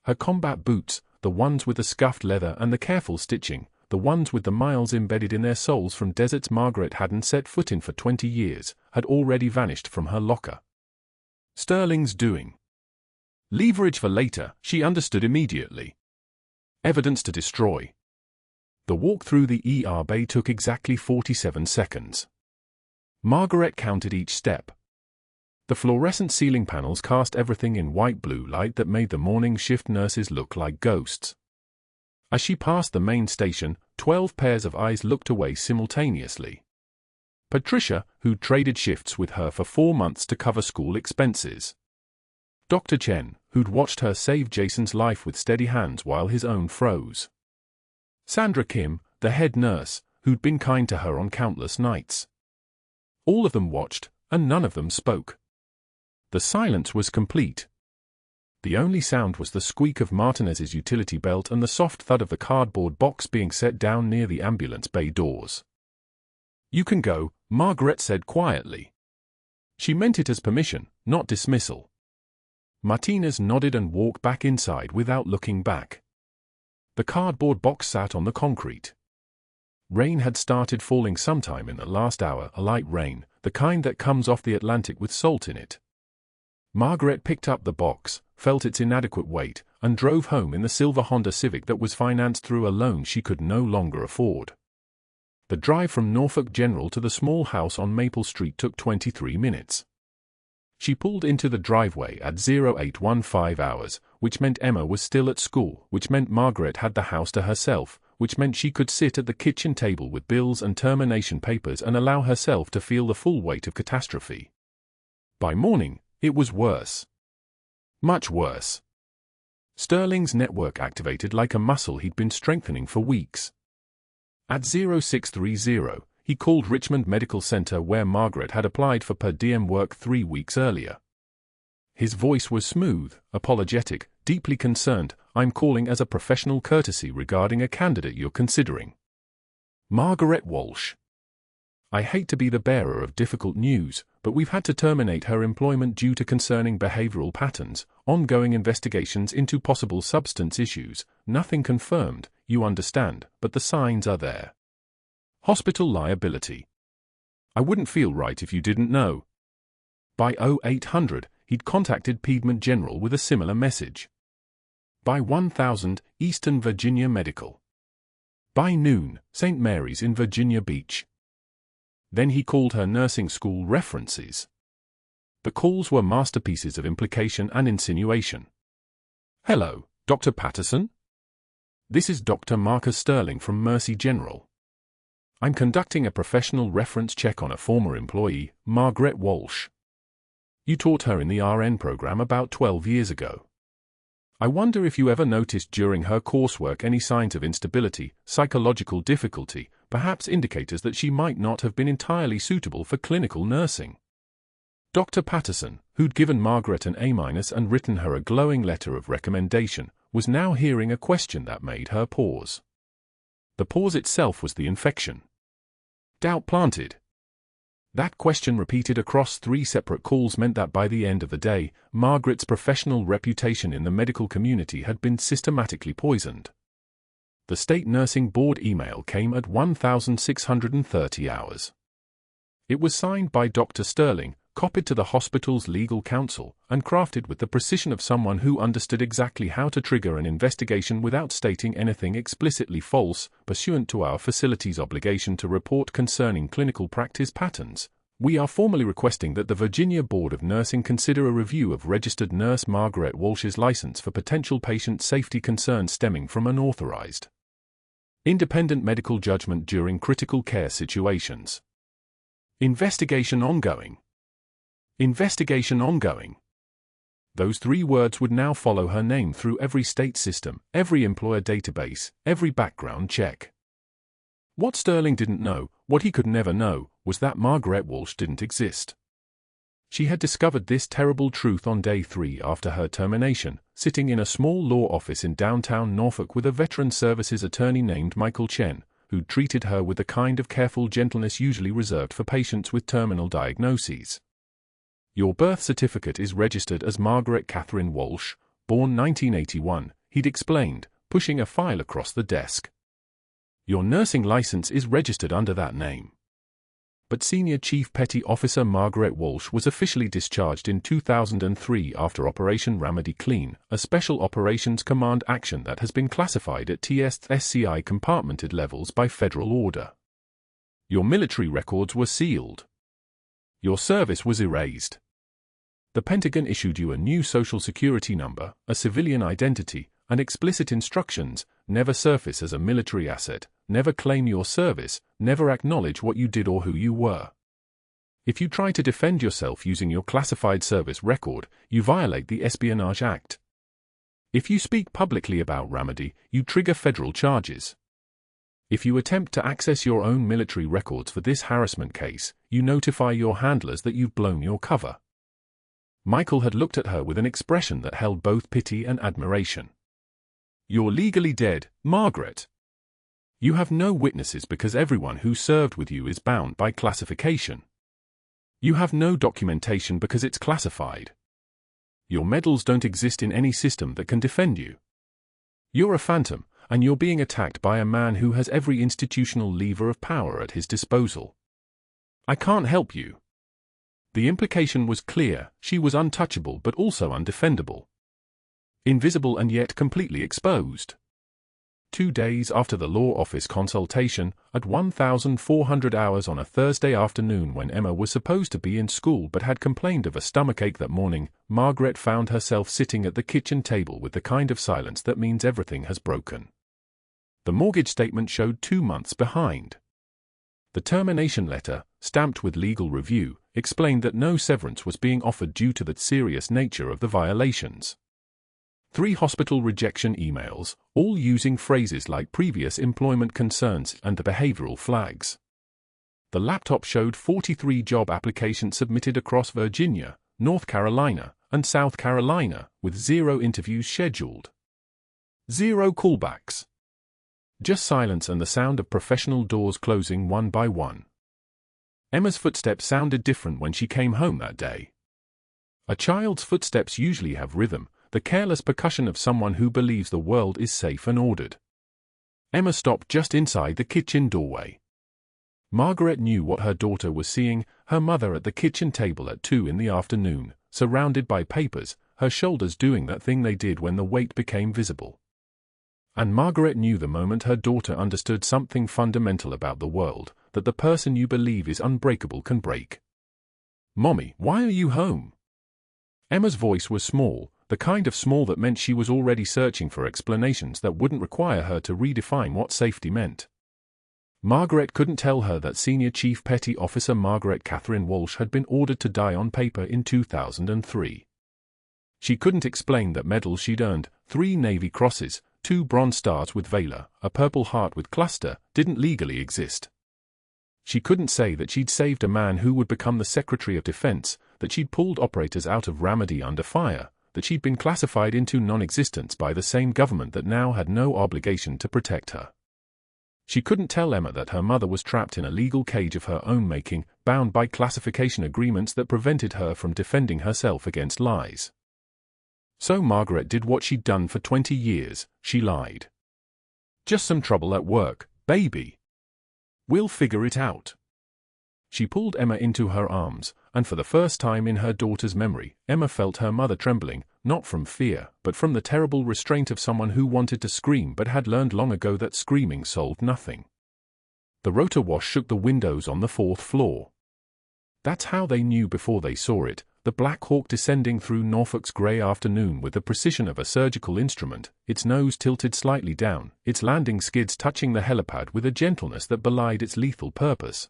Her combat boots, the ones with the scuffed leather and the careful stitching, the ones with the miles embedded in their soles from deserts Margaret hadn't set foot in for 20 years, had already vanished from her locker. Sterling's doing. Leverage for later, she understood immediately. Evidence to destroy. The walk through the ER bay took exactly 47 seconds. Margaret counted each step. The fluorescent ceiling panels cast everything in white-blue light that made the morning shift nurses look like ghosts. As she passed the main station, 12 pairs of eyes looked away simultaneously. Patricia, who'd traded shifts with her for 4 months to cover school expenses. Dr. Chen, who'd watched her save Jason's life with steady hands while his own froze. Sandra Kim, the head nurse, who'd been kind to her on countless nights. All of them watched, and none of them spoke. The silence was complete. The only sound was the squeak of Martinez's utility belt and the soft thud of the cardboard box being set down near the ambulance bay doors. "You can go," Margaret said quietly. She meant it as permission, not dismissal. Martinez nodded and walked back inside without looking back. The cardboard box sat on the concrete. Rain had started falling sometime in the last hour, a light rain, the kind that comes off the Atlantic with salt in it. Margaret picked up the box, felt its inadequate weight, and drove home in the silver Honda Civic that was financed through a loan she could no longer afford. The drive from Norfolk General to the small house on Maple Street took 23 minutes. She pulled into the driveway at 0815 hours, which meant Emma was still at school, which meant Margaret had the house to herself, which meant she could sit at the kitchen table with bills and termination papers and allow herself to feel the full weight of catastrophe. By morning, it was worse. Much worse. Sterling's network activated like a muscle he'd been strengthening for weeks. At 0630, he called Richmond Medical Center where Margaret had applied for per diem work 3 weeks earlier. His voice was smooth, apologetic, deeply concerned. "I'm calling as a professional courtesy regarding a candidate you're considering. Margaret Walsh. I hate to be the bearer of difficult news, but we've had to terminate her employment due to concerning behavioral patterns, ongoing investigations into possible substance issues, nothing confirmed, you understand, but the signs are there. Hospital liability. I wouldn't feel right if you didn't know." By 0800, he'd contacted Piedmont General with a similar message. By 1000, Eastern Virginia Medical. By noon, St. Mary's in Virginia Beach. Then he called her nursing school references. The calls were masterpieces of implication and insinuation. "Hello, Dr. Patterson? This is Dr. Marcus Sterling from Mercy General. I'm conducting a professional reference check on a former employee, Margaret Walsh. You taught her in the RN program about 12 years ago. I wonder if you ever noticed during her coursework any signs of instability, psychological difficulty, perhaps indicators that she might not have been entirely suitable for clinical nursing." Dr. Patterson, who'd given Margaret an A- and written her a glowing letter of recommendation, was now hearing a question that made her pause. The pause itself was the infection. Doubt planted. That question repeated across 3 separate calls meant that by the end of the day, Margaret's professional reputation in the medical community had been systematically poisoned. The State Nursing Board email came at 1630 hours. It was signed by Dr. Sterling, copied to the hospital's legal counsel, and crafted with the precision of someone who understood exactly how to trigger an investigation without stating anything explicitly false. Pursuant to our facility's obligation to report concerning clinical practice patterns, we are formally requesting that the Virginia Board of Nursing consider a review of registered nurse Margaret Walsh's license for potential patient safety concerns stemming from unauthorized Independent medical judgment during critical care situations. Investigation ongoing. Investigation ongoing. Those three words would now follow her name through every state system, every employer database, every background check. What Sterling didn't know, what he could never know, was that Margaret Walsh didn't exist. She had discovered this terrible truth on day 3 after her termination, sitting in a small law office in downtown Norfolk with a veteran services attorney named Michael Chen, who treated her with the kind of careful gentleness usually reserved for patients with terminal diagnoses. Your birth certificate is registered as Margaret Catherine Walsh, born 1981, he'd explained, pushing a file across the desk. Your nursing license is registered under that name. But Senior Chief Petty Officer Margaret Walsh was officially discharged in 2003 after Operation Remedy Clean, a Special Operations Command action that has been classified at TSSCI compartmented levels by federal order. Your military records were sealed. Your service was erased. The Pentagon issued you a new Social Security number, a civilian identity, and explicit instructions: never surface as a military asset, never claim your service, never acknowledge what you did or who you were. If you try to defend yourself using your classified service record, you violate the Espionage Act. If you speak publicly about Remedy, you trigger federal charges. If you attempt to access your own military records for this harassment case, you notify your handlers that you've blown your cover. Michael had looked at her with an expression that held both pity and admiration. You're legally dead, Margaret. You have no witnesses because everyone who served with you is bound by classification. You have no documentation because it's classified. Your medals don't exist in any system that can defend you. You're a phantom, and you're being attacked by a man who has every institutional lever of power at his disposal. I can't help you. The implication was clear: she was untouchable but also undefendable. Invisible and yet completely exposed. 2 days after the law office consultation, at 1,400 hours on a Thursday afternoon when Emma was supposed to be in school but had complained of a stomachache that morning, Margaret found herself sitting at the kitchen table with the kind of silence that means everything has broken. The mortgage statement showed 2 months behind. The termination letter, stamped with legal review, explained that no severance was being offered due to the serious nature of the violations. 3 hospital rejection emails, all using phrases like previous employment concerns and the behavioral flags. The laptop showed 43 job applications submitted across Virginia, North Carolina, and South Carolina, with 0 interviews scheduled. 0 callbacks. Just silence and the sound of professional doors closing one by one. Emma's footsteps sounded different when she came home that day. A child's footsteps usually have rhythm, the careless percussion of someone who believes the world is safe and ordered. Emma stopped just inside the kitchen doorway. Margaret knew what her daughter was seeing: her mother at the kitchen table at 2 in the afternoon, surrounded by papers, her shoulders doing that thing they did when the weight became visible. And Margaret knew the moment her daughter understood something fundamental about the world, that the person you believe is unbreakable can break. "Mommy, why are you home?" Emma's voice was small, the kind of small that meant she was already searching for explanations that wouldn't require her to redefine what safety meant. Margaret couldn't tell her that Senior Chief Petty Officer Margaret Catherine Walsh had been ordered to die on paper in 2003. She couldn't explain that medals she'd earned, 3 Navy Crosses, 2 Bronze Stars with Valor, a Purple Heart with Cluster, didn't legally exist. She couldn't say that she'd saved a man who would become the Secretary of Defense, that she'd pulled operators out of Remedy under fire, that she'd been classified into non-existence by the same government that now had no obligation to protect her. She couldn't tell Emma that her mother was trapped in a legal cage of her own making, bound by classification agreements that prevented her from defending herself against lies. So Margaret did what she'd done for 20 years, she lied. "Just some trouble at work, baby. We'll figure it out." She pulled Emma into her arms, and for the first time in her daughter's memory, Emma felt her mother trembling, not from fear, but from the terrible restraint of someone who wanted to scream but had learned long ago that screaming solved nothing. The rotor wash shook the windows on the 4th floor. That's how they knew before they saw it. the Black Hawk descending through Norfolk's grey afternoon with the precision of a surgical instrument, its nose tilted slightly down, its landing skids touching the helipad with a gentleness that belied its lethal purpose.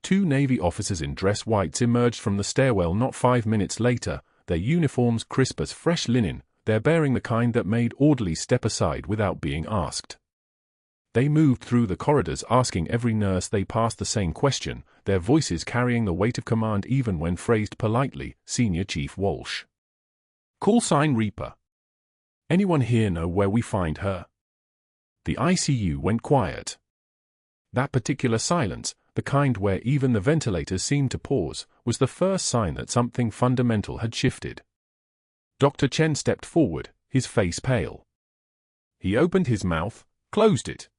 2 Navy officers in dress whites emerged from the stairwell not 5 minutes later, their uniforms crisp as fresh linen, their bearing the kind that made orderlies step aside without being asked. They moved through the corridors asking every nurse they passed the same question, their voices carrying the weight of command even when phrased politely. Senior Chief Walsh. Call sign Reaper. Anyone here know where we find her? The ICU went quiet. That particular silence, the kind where even the ventilators seemed to pause, was the first sign that something fundamental had shifted. Dr. Chen stepped forward, his face pale. He opened his mouth, closed it.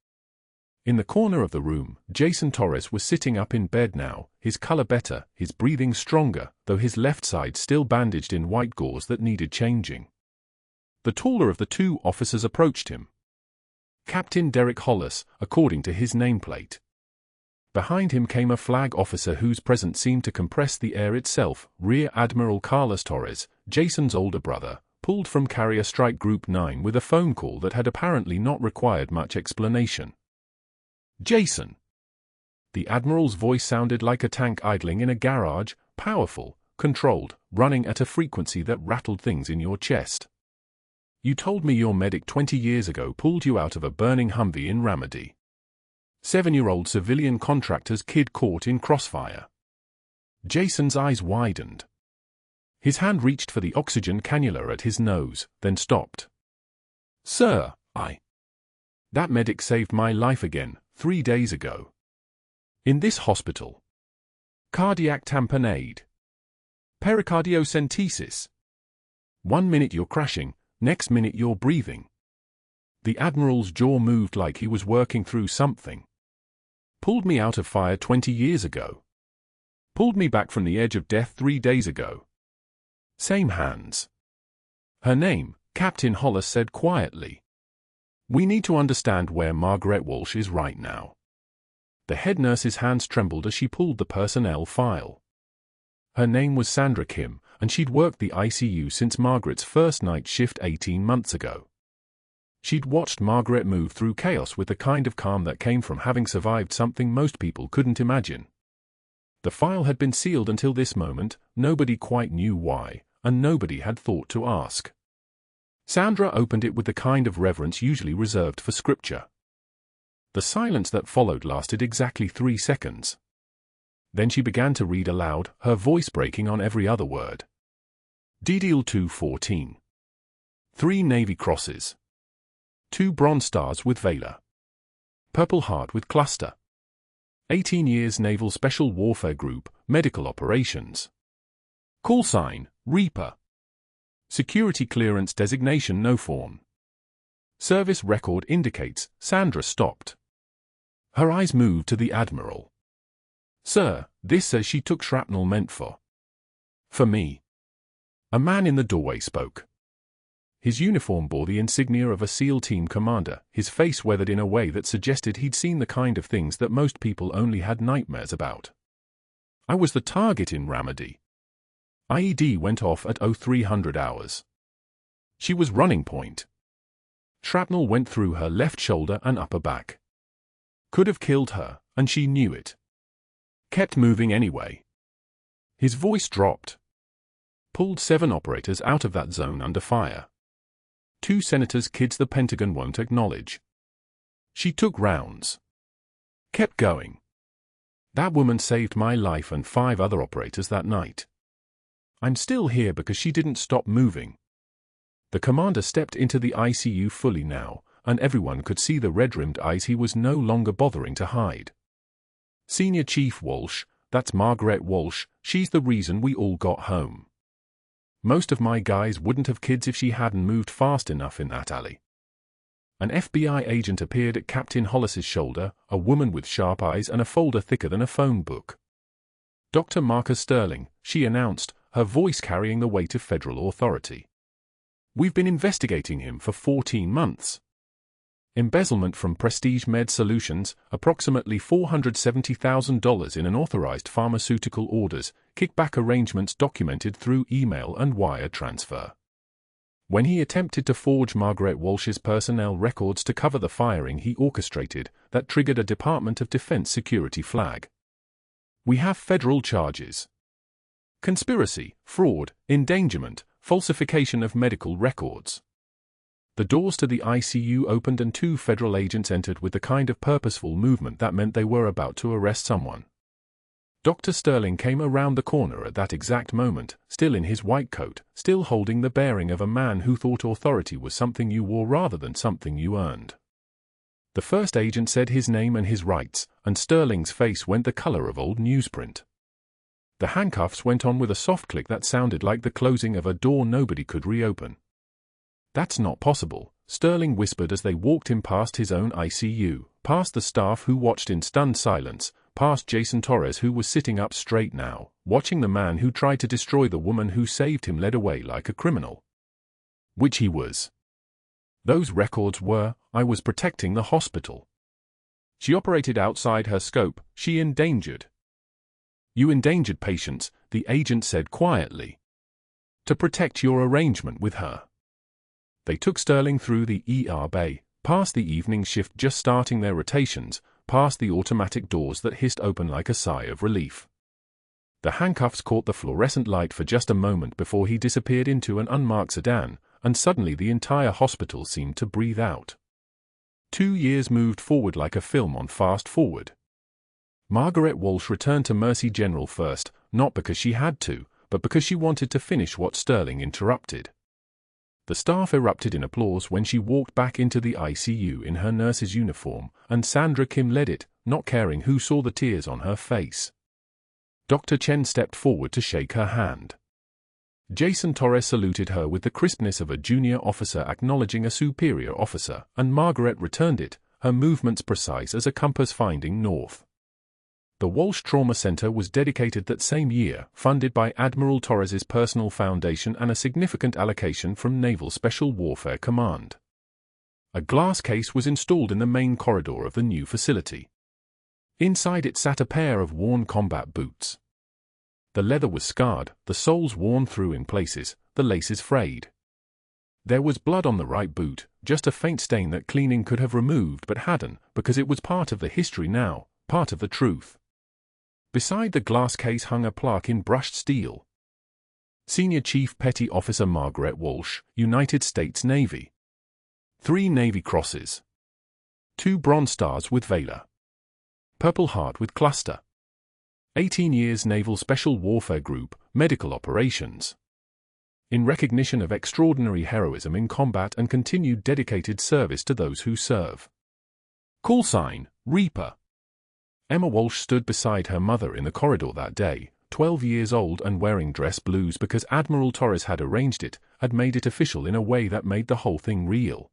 In the corner of the room, Jason Torres was sitting up in bed now, his color better, his breathing stronger, though his left side still bandaged in white gauze that needed changing. The taller of the 2 officers approached him. Captain Derek Hollis, according to his nameplate. Behind him came a flag officer whose presence seemed to compress the air itself, Rear Admiral Carlos Torres, Jason's older brother, pulled from Carrier Strike Group 9 with a phone call that had apparently not required much explanation. Jason. The Admiral's voice sounded like a tank idling in a garage, powerful, controlled, running at a frequency that rattled things in your chest. You told me your medic 20 years ago pulled you out of a burning Humvee in Ramadi. 7-year-old civilian contractor's kid caught in crossfire. Jason's eyes widened. His hand reached for the oxygen cannula at his nose, then stopped. Sir, That medic saved my life again, 3 days ago. In this hospital. Cardiac tamponade. Pericardiocentesis. 1 minute you're crashing, next minute you're breathing. The Admiral's jaw moved like he was working through something. Pulled me out of fire 20 years ago. Pulled me back from the edge of death 3 days ago. Same hands. Her name, Captain Hollis said quietly. We need to understand where Margaret Walsh is right now. The head nurse's hands trembled as she pulled the personnel file. Her name was Sandra Kim, and she'd worked the ICU since Margaret's first night shift 18 months ago. She'd watched Margaret move through chaos with the kind of calm that came from having survived something most people couldn't imagine. The file had been sealed until this moment, nobody quite knew why, and nobody had thought to ask. Sandra opened it with the kind of reverence usually reserved for scripture. The silence that followed lasted exactly 3 seconds. Then she began to read aloud, her voice breaking on every other word. DDL 214. 3 Navy Crosses. 2 Bronze Stars with Valor. Purple Heart with Cluster. 18 years Naval Special Warfare Group, Medical Operations. Call sign, Reaper. Security clearance designation no form. Service record indicates. Sandra stopped. Her eyes moved to the Admiral. Sir, this says she took shrapnel meant for me. A man in the doorway spoke. His uniform bore the insignia of a SEAL team commander, his face weathered in a way that suggested he'd seen the kind of things that most people only had nightmares about. I was the target in Ramadi. IED went off at 0300 hours. She was running point. Shrapnel went through her left shoulder and upper back. Could have killed her, and she knew it. Kept moving anyway. His voice dropped. Pulled 7 operators out of that zone under fire. 2 senators' kids the Pentagon won't acknowledge. She took rounds. Kept going. That woman saved my life and 5 other operators that night. I'm still here because she didn't stop moving. The commander stepped into the ICU fully now, and everyone could see the red-rimmed eyes he was no longer bothering to hide. Senior Chief Walsh, that's Margaret Walsh, she's the reason we all got home. Most of my guys wouldn't have kids if she hadn't moved fast enough in that alley. An FBI agent appeared at Captain Hollis's shoulder, a woman with sharp eyes and a folder thicker than a phone book. Dr. Marcus Sterling, she announced, her voice carrying the weight of federal authority. We've been investigating him for 14 months. Embezzlement from Prestige Med Solutions, approximately $470,000 in unauthorized pharmaceutical orders, kickback arrangements documented through email and wire transfer. When he attempted to forge Margaret Walsh's personnel records to cover the firing he orchestrated, that triggered a Department of Defense security flag. We have federal charges: conspiracy, fraud, endangerment, falsification of medical records. The doors to the ICU opened and 2 federal agents entered with the kind of purposeful movement that meant they were about to arrest someone. Dr. Sterling came around the corner at that exact moment, still in his white coat, still holding the bearing of a man who thought authority was something you wore rather than something you earned. The first agent said his name and his rights, and Sterling's face went the color of old newsprint. The handcuffs went on with a soft click that sounded like the closing of a door nobody could reopen. "That's not possible," Sterling whispered as they walked him past his own ICU, past the staff who watched in stunned silence, past Jason Torres who was sitting up straight now, watching the man who tried to destroy the woman who saved him led away like a criminal. Which he was. Those records were, I was protecting the hospital. She operated outside her scope, she endangered. You endangered patients, the agent said quietly. To protect your arrangement with her. They took Sterling through the ER bay, past the evening shift just starting their rotations, past the automatic doors that hissed open like a sigh of relief. The handcuffs caught the fluorescent light for just a moment before he disappeared into an unmarked sedan, and suddenly the entire hospital seemed to breathe out. 2 years moved forward like a film on fast forward. Margaret Walsh returned to Mercy General first, not because she had to, but because she wanted to finish what Sterling interrupted. The staff erupted in applause when she walked back into the ICU in her nurse's uniform, and Sandra Kim led it, not caring who saw the tears on her face. Dr. Chen stepped forward to shake her hand. Jason Torres saluted her with the crispness of a junior officer acknowledging a superior officer, and Margaret returned it, her movements precise as a compass finding north. The Walsh Trauma Center was dedicated that same year, funded by Admiral Torres's personal foundation and a significant allocation from Naval Special Warfare Command. A glass case was installed in the main corridor of the new facility. Inside it sat a pair of worn combat boots. The leather was scarred, the soles worn through in places, the laces frayed. There was blood on the right boot, just a faint stain that cleaning could have removed but hadn't, because it was part of the history now, part of the truth. Beside the glass case hung a plaque in brushed steel. Senior Chief Petty Officer Margaret Walsh, United States Navy. 3 Navy Crosses. 2 Bronze Stars with Valor. Purple Heart with Cluster. 18 years Naval Special Warfare Group, Medical Operations. In recognition of extraordinary heroism in combat and continued dedicated service to those who serve. Call sign, Reaper. Emma Walsh stood beside her mother in the corridor that day, 12 years old and wearing dress blues because Admiral Torres had arranged it, had made it official in a way that made the whole thing real.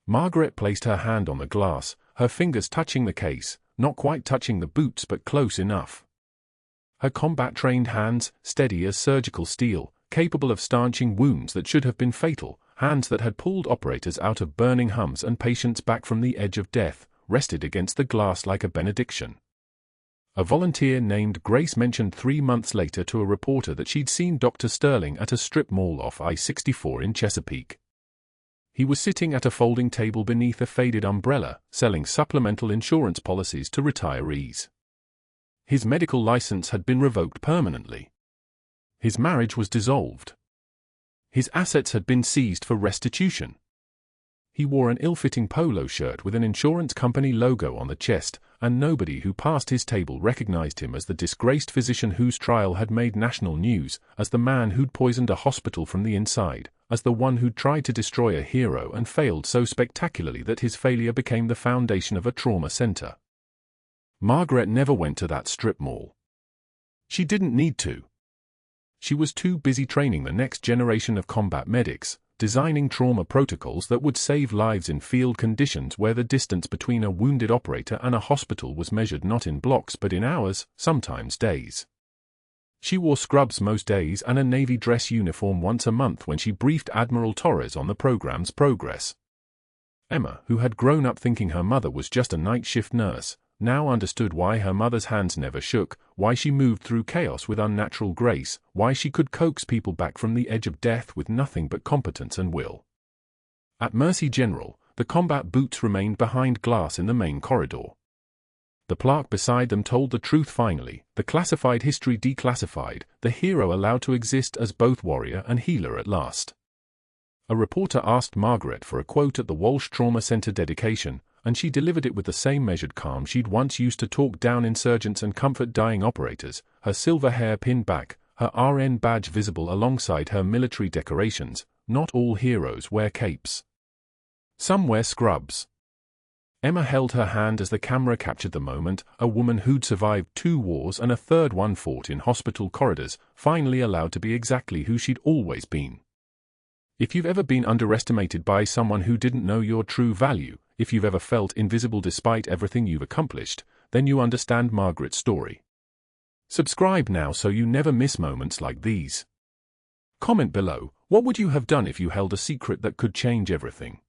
Margaret placed her hand on the glass, her fingers touching the case, not quite touching the boots but close enough. Her combat-trained hands, steady as surgical steel, capable of stanching wounds that should have been fatal, hands that had pulled operators out of burning hums and patients back from the edge of death, rested against the glass like a benediction. A volunteer named Grace mentioned 3 months later to a reporter that she'd seen Dr. Sterling at a strip mall off I-64 in Chesapeake. He was sitting at a folding table beneath a faded umbrella, selling supplemental insurance policies to retirees. His medical license had been revoked permanently. His marriage was dissolved. His assets had been seized for restitution. He wore an ill-fitting polo shirt with an insurance company logo on the chest, and nobody who passed his table recognized him as the disgraced physician whose trial had made national news, as the man who'd poisoned a hospital from the inside, as the one who'd tried to destroy a hero and failed so spectacularly that his failure became the foundation of a trauma center. Margaret never went to that strip mall. She didn't need to. She was too busy training the next generation of combat medics, designing trauma protocols that would save lives in field conditions where the distance between a wounded operator and a hospital was measured not in blocks but in hours, sometimes days. She wore scrubs most days and a Navy dress uniform once a month when she briefed Admiral Torres on the program's progress. Emma, who had grown up thinking her mother was just a night shift nurse, now understood why her mother's hands never shook, why she moved through chaos with unnatural grace, why she could coax people back from the edge of death with nothing but competence and will. At Mercy General, the combat boots remained behind glass in the main corridor. The plaque beside them told the truth finally, the classified history declassified, the hero allowed to exist as both warrior and healer at last. A reporter asked Margaret for a quote at the Walsh Trauma Center dedication, and she delivered it with the same measured calm she'd once used to talk down insurgents and comfort dying operators, her silver hair pinned back, her RN badge visible alongside her military decorations. Not all heroes wear capes. Some wear scrubs. Emma held her hand as the camera captured the moment, a woman who'd survived 2 wars and a third one fought in hospital corridors, finally allowed to be exactly who she'd always been. If you've ever been underestimated by someone who didn't know your true value, if you've ever felt invisible despite everything you've accomplished, then you understand Margaret's story. Subscribe now so you never miss moments like these. Comment below, what would you have done if you held a secret that could change everything?